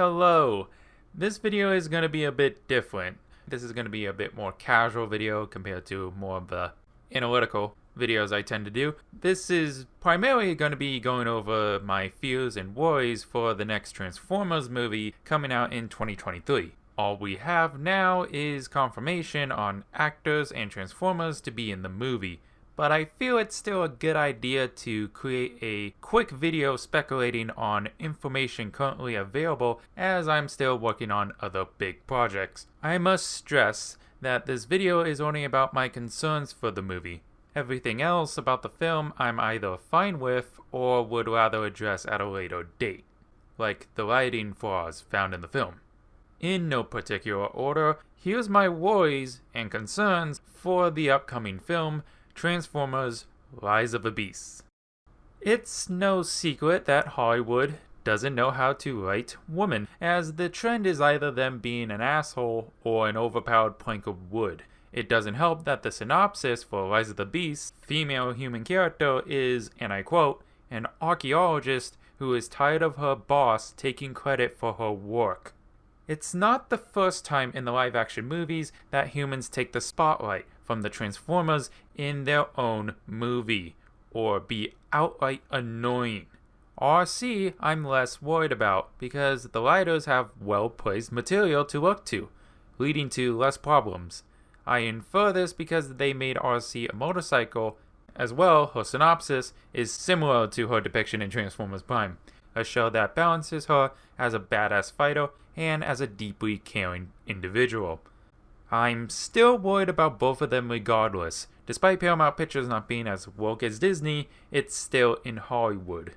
Hello! This video is going to be a bit different. This is going to be a bit more casual video compared to more of the analytical videos I tend to do. This is primarily going to be going over my fears and worries for the next Transformers movie coming out in 2023. All we have now is confirmation on actors and Transformers to be in the movie, but I feel it's still a good idea to create a quick video speculating on information currently available as I'm still working on other big projects. I must stress that this video is only about my concerns for the movie. Everything else about the film I'm either fine with or would rather address at a later date, like the lighting flaws found in the film. In no particular order, here's my worries and concerns for the upcoming film, Transformers: Rise of the Beasts. It's no secret that Hollywood doesn't know how to write women, as the trend is either them being an asshole or an overpowered plank of wood. It doesn't help that the synopsis for Rise of the Beasts' female human character is, and I quote, an archaeologist who is tired of her boss taking credit for her work. It's not the first time in the live-action movies that humans take the spotlight from the Transformers in their own movie, or be outright annoying. RC I'm less worried about because the writers have well-placed material to look to, leading to less problems. I infer this because they made RC a motorcycle. As well, her synopsis is similar to her depiction in Transformers Prime, a show that balances her as a badass fighter and as a deeply caring individual. I'm still worried about both of them regardless. Despite Paramount Pictures not being as woke as Disney, it's still in Hollywood.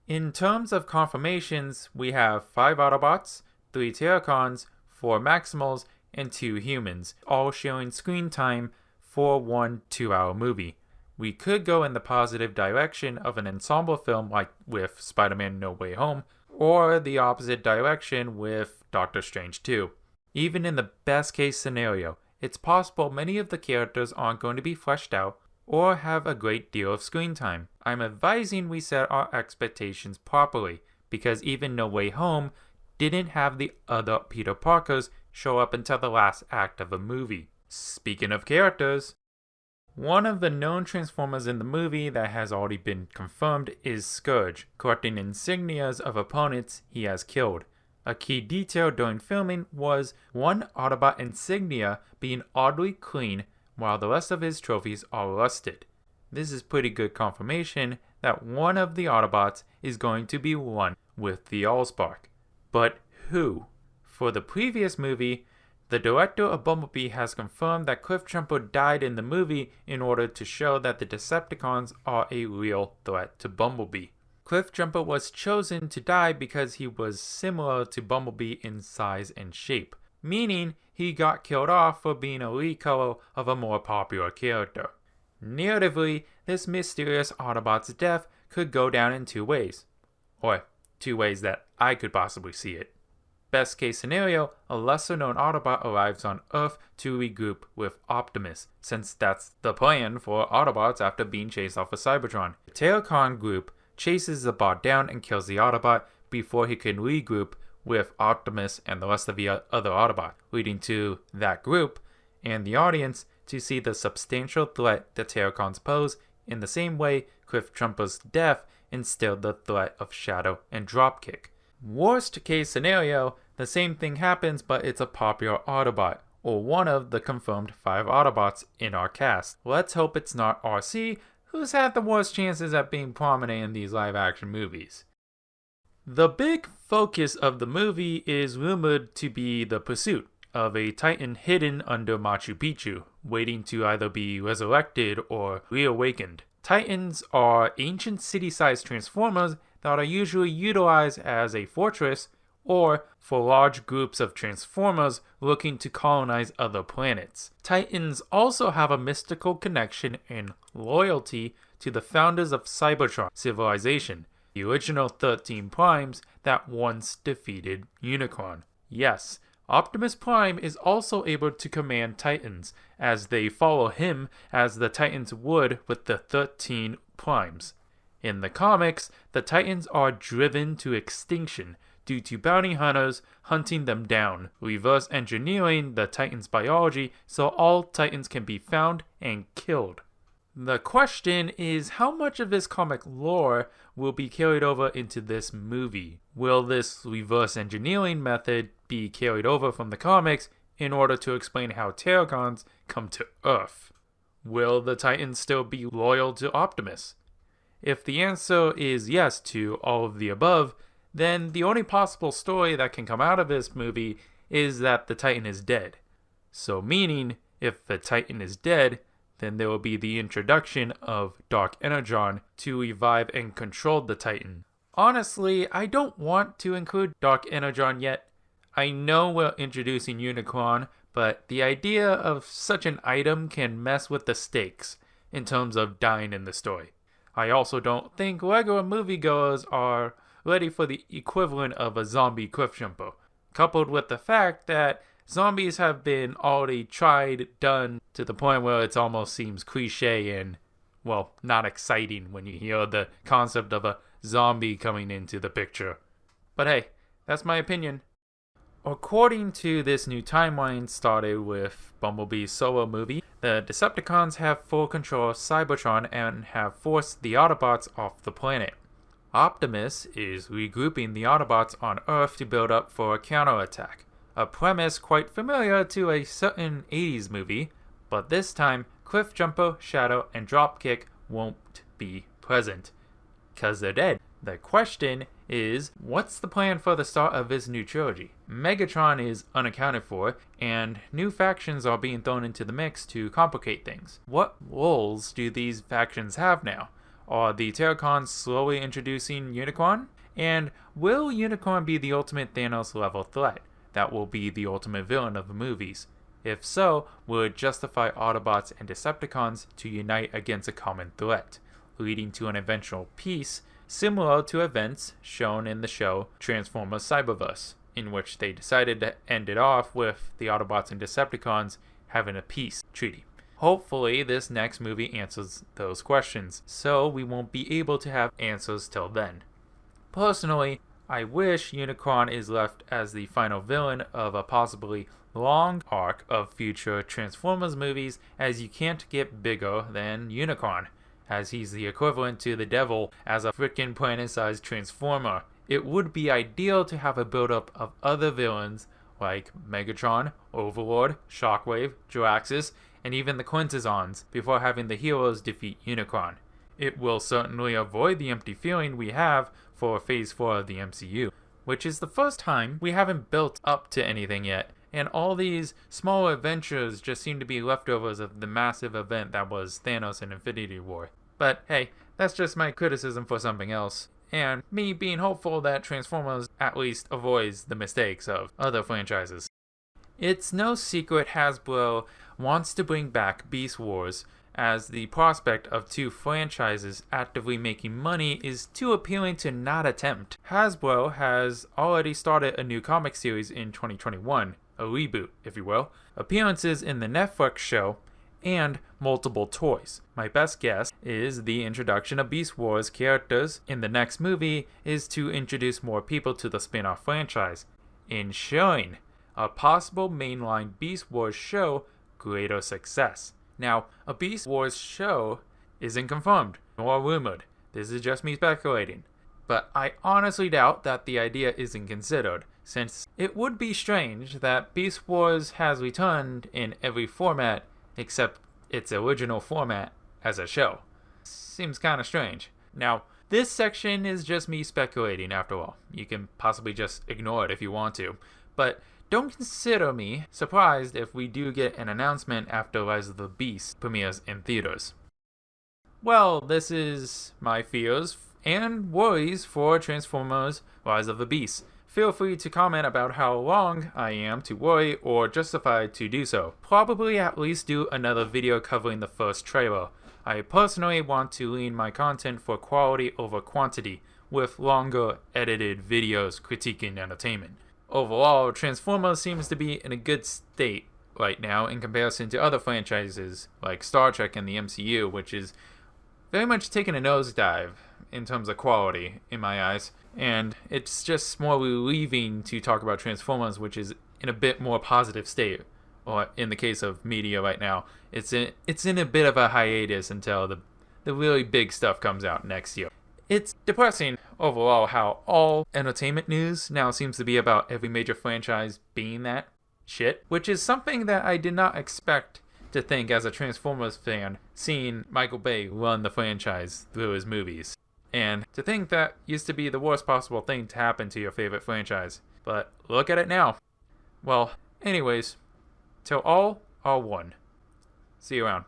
In terms of confirmations, we have 5 Autobots, 3 Terracons, 4 Maximals, and 2 humans, all sharing screen time for one 2-hour movie. We could go in the positive direction of an ensemble film like with Spider-Man No Way Home, or the opposite direction with Doctor Strange 2. Even in the best case scenario, it's possible many of the characters aren't going to be fleshed out or have a great deal of screen time. I'm advising we set our expectations properly, because even No Way Home didn't have the other Peter Parkers show up until the last act of the movie. Speaking of characters, one of the known Transformers in the movie that has already been confirmed is Scourge, collecting insignias of opponents he has killed. A key detail during filming was one Autobot insignia being oddly clean while the rest of his trophies are rusted. This is pretty good confirmation that one of the Autobots is going to be one with the Allspark. But who? For the previous movie, the director of Bumblebee has confirmed that Cliff Jumper died in the movie in order to show that the Decepticons are a real threat to Bumblebee. Cliff Jumper was chosen to die because he was similar to Bumblebee in size and shape, meaning he got killed off for being a lead color of a more popular character. Narratively, this mysterious Autobot's death could go down in 2 ways, or 2 ways that I could possibly see it. Best case scenario, a lesser known Autobot arrives on Earth to regroup with Optimus, since that's the plan for Autobots after being chased off of Cybertron. The Terracon group chases the bot down and kills the Autobot before he can regroup with Optimus and the rest of the other Autobots, leading to that group and the audience to see the substantial threat the Terracons pose in the same way Cliff Jumper's death instilled the threat of Shadow and Dropkick. Worst case scenario, the same thing happens but it's a popular Autobot, or one of the confirmed 5 Autobots in our cast. Let's hope it's not RC, who's had the worst chances at being prominent in these live-action movies. The big focus of the movie is rumored to be the pursuit of a Titan hidden under Machu Picchu, waiting to either be resurrected or reawakened. Titans are ancient city-sized Transformers that are usually utilized as a fortress or for large groups of Transformers looking to colonize other planets. Titans also have a mystical connection and loyalty to the founders of Cybertron civilization, the original 13 Primes that once defeated Unicron. Yes, Optimus Prime is also able to command Titans, as they follow him as the Titans would with the 13 Primes. In the comics, the Titans are driven to extinction due to bounty hunters hunting them down, reverse engineering the Titans' biology so all Titans can be found and killed. The question is, how much of this comic lore will be carried over into this movie? Will this reverse engineering method be carried over from the comics in order to explain how Terrorgons come to Earth? Will the Titans still be loyal to Optimus? If the answer is yes to all of the above, then the only possible story that can come out of this movie is that the Titan is dead. So meaning, if the Titan is dead, then there will be the introduction of Dark Energon to revive and control the Titan. Honestly, I don't want to include Dark Energon yet. I know we're introducing Unicron, but the idea of such an item can mess with the stakes in terms of dying in the story. I also don't think regular moviegoers are ready for the equivalent of a zombie cliffjumper, coupled with the fact that zombies have been already tried, done, to the point where it almost seems cliche and, well, not exciting when you hear the concept of a zombie coming into the picture. But hey, that's my opinion. According to this new timeline started with Bumblebee's solo movie, the Decepticons have full control of Cybertron and have forced the Autobots off the planet. Optimus is regrouping the Autobots on Earth to build up for a counterattack, a premise quite familiar to a certain 80s movie, but this time Cliffjumper, Shadow, and Dropkick won't be present, 'cause they're dead. The question is, what's the plan for the start of this new trilogy? Megatron is unaccounted for, and new factions are being thrown into the mix to complicate things. What roles do these factions have now? Are the Terrorcons slowly introducing Unicron? And will Unicron be the ultimate Thanos level threat that will be the ultimate villain of the movies? If so, will it justify Autobots and Decepticons to unite against a common threat, leading to an eventual peace similar to events shown in the show Transformers Cyberverse, in which they decided to end it off with the Autobots and Decepticons having a peace treaty. Hopefully this next movie answers those questions, so we won't be able to have answers till then. Personally, I wish Unicron is left as the final villain of a possibly long arc of future Transformers movies, as you can't get bigger than Unicron, as he's the equivalent to the devil as a frickin' planet-sized transformer. It would be ideal to have a build-up of other villains like Megatron, Overlord, Shockwave, Jiraxxus, and even the Quintessons before having the heroes defeat Unicron. It will certainly avoid the empty feeling we have for Phase 4 of the MCU, which is the first time we haven't built up to anything yet, and all these small adventures just seem to be leftovers of the massive event that was Thanos and Infinity War. But hey, that's just my criticism for something else, and me being hopeful that Transformers at least avoids the mistakes of other franchises. It's no secret Hasbro wants to bring back Beast Wars, as the prospect of two franchises actively making money is too appealing to not attempt. Hasbro has already started a new comic series in 2021, a reboot, if you will, appearances in the Netflix show, and multiple toys. My best guess is the introduction of Beast Wars characters in the next movie is to introduce more people to the spin-off franchise, ensuring a possible mainline Beast Wars show greater success. Now, a Beast Wars show isn't confirmed nor rumored. This is just me speculating. But I honestly doubt that the idea isn't considered, since it would be strange that Beast Wars has returned in every format except its original format as a show. Seems kinda strange. Now, this section is just me speculating after all. You can possibly just ignore it if you want to. But don't consider me surprised if we do get an announcement after Rise of the Beast premieres in theaters. Well, this is my fears and worries for Transformers Rise of the Beast. Feel free to comment about how wrong I am to worry or justified to do so. Probably at least do another video covering the first trailer. I personally want to lean my content for quality over quantity, with longer edited videos critiquing entertainment. Overall, Transformers seems to be in a good state right now in comparison to other franchises like Star Trek and the MCU, which is very much taken a nosedive in terms of quality in my eyes. And it's just more relieving to talk about Transformers, which is in a bit more positive state. Or in the case of media right now, it's in a bit of a hiatus until the really big stuff comes out next year. It's depressing overall how all entertainment news now seems to be about every major franchise being that shit, which is something that I did not expect to think as a Transformers fan, seeing Michael Bay run the franchise through his movies. And to think that used to be the worst possible thing to happen to your favorite franchise. But look at it now. Well, anyways, till all are one. See you around.